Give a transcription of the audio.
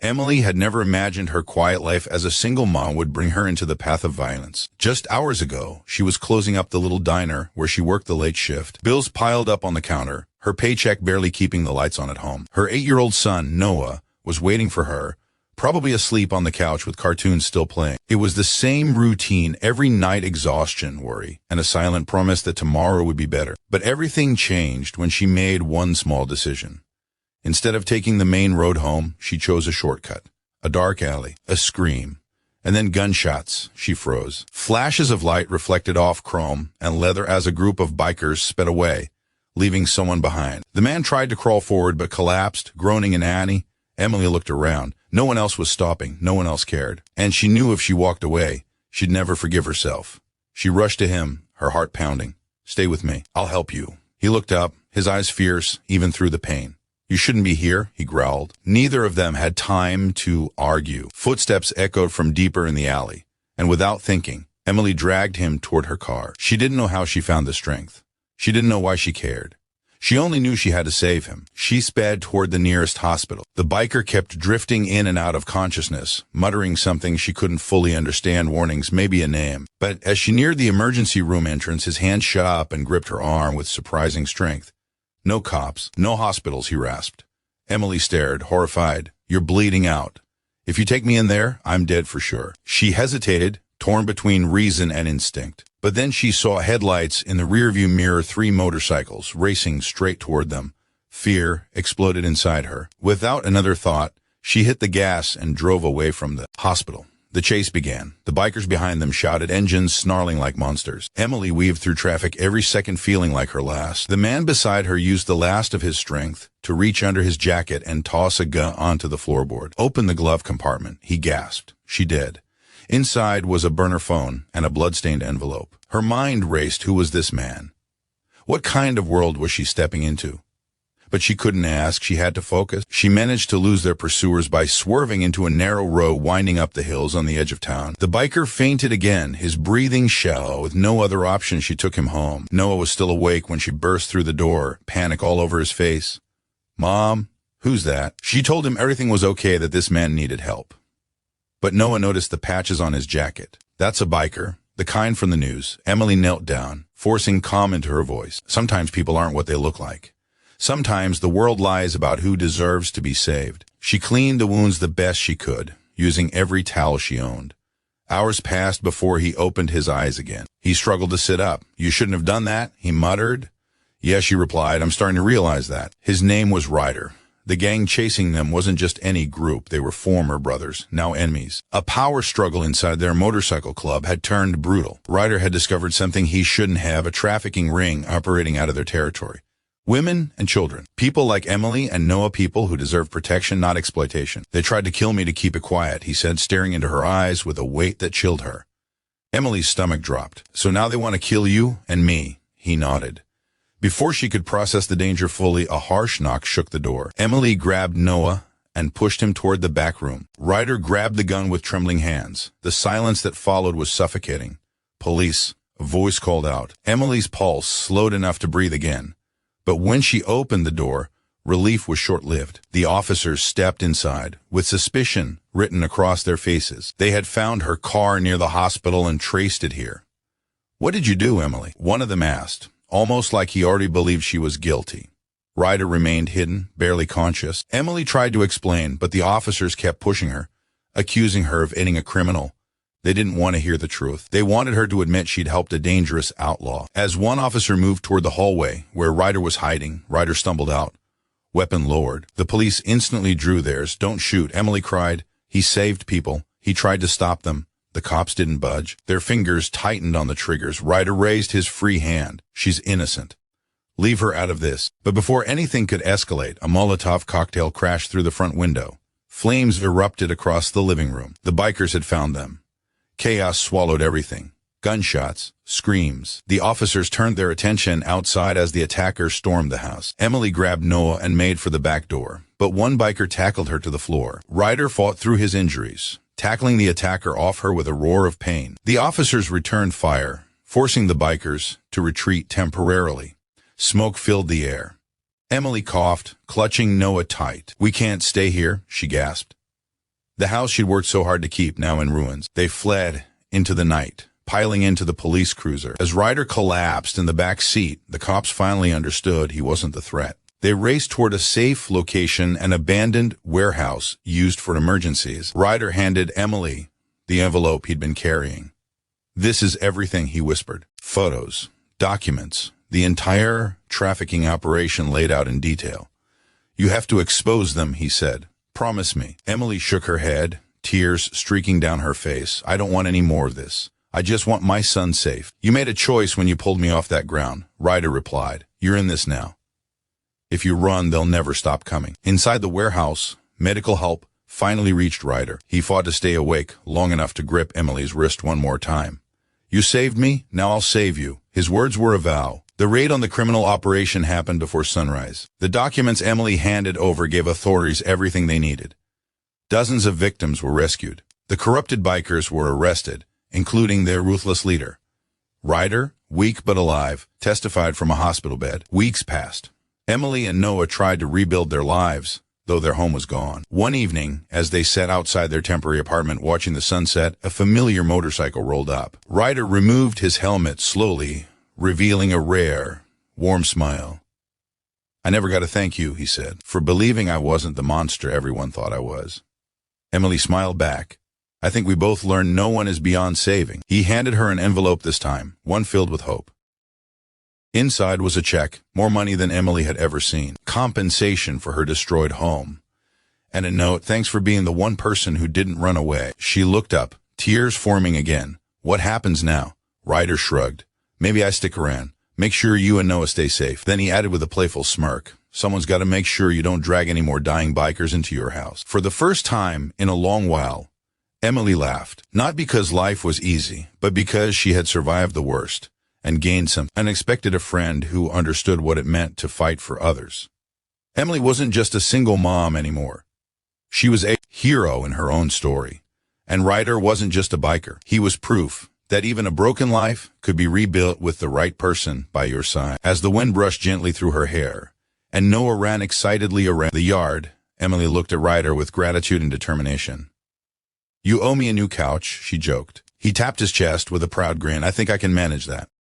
Emily had never imagined her quiet life as a single mom would bring her into the path of violence. Just hours ago, she was closing up the little diner where she worked the late shift. Bills piled up on the counter, her paycheck barely keeping the lights on at home. Her 8-year-old son, Noah, was waiting for her, probably asleep on the couch with cartoons still playing. It was the same routine every night: exhaustion, worry, and a silent promise that tomorrow would be better. But everything changed when she made one small decision. Instead of taking the main road home, she chose a shortcut. A dark alley, a scream, and then gunshots. She froze. Flashes of light reflected off chrome and leather as a group of bikers sped away, leaving someone behind. The man tried to crawl forward but collapsed, groaning in agony. Emily looked around. No one else was stopping. No one else cared. And she knew if she walked away, she'd never forgive herself. She rushed to him, her heart pounding. "Stay with me. I'll help you." He looked up, his eyes fierce, even through the pain. "You shouldn't be here," he growled. Neither of them had time to argue. Footsteps echoed from deeper in the alley, and without thinking, Emily dragged him toward her car. She didn't know how she found the strength. She didn't know why she cared. She only knew she had to save him. She sped toward the nearest hospital. The biker kept drifting in and out of consciousness, muttering something she couldn't fully understand, warnings, maybe a name. But as she neared the emergency room entrance, his hand shot up and gripped her arm with surprising strength. "No cops, no hospitals," he rasped. Emily stared, horrified. "You're bleeding out. If you take me in there, I'm dead for sure." She hesitated, torn between reason and instinct. But then she saw headlights in the rearview mirror, 3 motorcycles racing straight toward them. Fear exploded inside her. Without another thought, she hit the gas and drove away from the hospital. The chase began. The bikers behind them shouted, engines snarling like monsters. Emily weaved through traffic, every second feeling like her last. The man beside her used the last of his strength to reach under his jacket and toss a gun onto the floorboard. "Open the glove compartment," he gasped. She did. Inside was a burner phone and a blood-stained envelope. Her mind raced. Who was this man? What kind of world was she stepping into? But she couldn't ask. She had to focus. She managed to lose their pursuers by swerving into a narrow road winding up the hills on the edge of town. The biker fainted again, his breathing shallow. With no other option, she took him home. Noah was still awake when she burst through the door, panic all over his face. "Mom, who's that?" She told him everything was okay, that this man needed help. But Noah noticed the patches on his jacket. "That's a biker, the kind from the news." Emily knelt down, forcing calm into her voice. "Sometimes people aren't what they look like. Sometimes the world lies about who deserves to be saved." She cleaned the wounds the best she could, using every towel she owned. Hours passed before he opened his eyes again. He struggled to sit up. "You shouldn't have done that," he muttered. "Yes," she replied, "I'm starting to realize that." His name was Ryder. The gang chasing them wasn't just any group. They were former brothers, now enemies. A power struggle inside their motorcycle club had turned brutal. Ryder had discovered something he shouldn't have, a trafficking ring operating out of their territory. Women and children. People like Emily and Noah, people who deserve protection, not exploitation. "They tried to kill me to keep it quiet," he said, staring into her eyes with a weight that chilled her. Emily's stomach dropped. "So now they want to kill you and me," he nodded. Before she could process the danger fully, a harsh knock shook the door. Emily grabbed Noah and pushed him toward the back room. Ryder grabbed the gun with trembling hands. The silence that followed was suffocating. "Police," a voice called out. Emily's pulse slowed enough to breathe again. But when she opened the door, relief was short-lived. The officers stepped inside, with suspicion written across their faces. They had found her car near the hospital and traced it here. "What did you do, Emily?" one of them asked, almost like he already believed she was guilty. Ryder remained hidden, barely conscious. Emily tried to explain, but the officers kept pushing her, accusing her of aiding a criminal. They didn't want to hear the truth. They wanted her to admit she'd helped a dangerous outlaw. As one officer moved toward the hallway, where Ryder was hiding, Ryder stumbled out, weapon lowered. The police instantly drew theirs. "Don't shoot," Emily cried. "He saved people. He tried to stop them." The cops didn't budge. Their fingers tightened on the triggers. Ryder raised his free hand. "She's innocent. Leave her out of this." But before anything could escalate, a Molotov cocktail crashed through the front window. Flames erupted across the living room. The bikers had found them. Chaos swallowed everything. Gunshots, screams. The officers turned their attention outside as the attackers stormed the house. Emily grabbed Noah and made for the back door, but one biker tackled her to the floor. Ryder fought through his injuries, tackling the attacker off her with a roar of pain. The officers returned fire, forcing the bikers to retreat temporarily. Smoke filled the air. Emily coughed, clutching Noah tight. "We can't stay here," she gasped. The house she'd worked so hard to keep, now in ruins. They fled into the night, piling into the police cruiser. As Ryder collapsed in the back seat, the cops finally understood he wasn't the threat. They raced toward a safe location, an abandoned warehouse used for emergencies. Ryder handed Emily the envelope he'd been carrying. "This is everything," he whispered. "Photos, documents, the entire trafficking operation laid out in detail. You have to expose them," he said. "Promise me." Emily shook her head, tears streaking down her face. "I don't want any more of this. I just want my son safe." "You made a choice when you pulled me off that ground," Ryder replied. "You're in this now. If you run, they'll never stop coming." Inside the warehouse, medical help finally reached Ryder. He fought to stay awake long enough to grip Emily's wrist one more time. "You saved me, now I'll save you." His words were a vow. The raid on the criminal operation happened before sunrise. The documents Emily handed over gave authorities everything they needed. Dozens of victims were rescued. The corrupted bikers were arrested, including their ruthless leader. Ryder, weak but alive, testified from a hospital bed. Weeks passed. Emily and Noah tried to rebuild their lives, though their home was gone. One evening, as they sat outside their temporary apartment watching the sunset, a familiar motorcycle rolled up. Ryder removed his helmet slowly, revealing a rare, warm smile. "I never got to thank you," he said, "for believing I wasn't the monster everyone thought I was." Emily smiled back. "I think we both learned no one is beyond saving." He handed her an envelope this time, one filled with hope. Inside was a check, more money than Emily had ever seen, compensation for her destroyed home, and a note, "Thanks for being the one person who didn't run away." She looked up, tears forming again. "What happens now?" Ryder shrugged. "Maybe I stick around. Make sure you and Noah stay safe." Then he added with a playful smirk, "Someone's got to make sure you don't drag any more dying bikers into your house." For the first time in a long while, Emily laughed, not because life was easy, but because she had survived the worst and gained some unexpected a friend who understood what it meant to fight for others. Emily wasn't just a single mom anymore. She was a hero in her own story. And Ryder wasn't just a biker. He was proof that even a broken life could be rebuilt with the right person by your side. As the wind brushed gently through her hair, and Noah ran excitedly around the yard, Emily looked at Ryder with gratitude and determination. "You owe me a new couch," she joked. He tapped his chest with a proud grin. "I think I can manage that."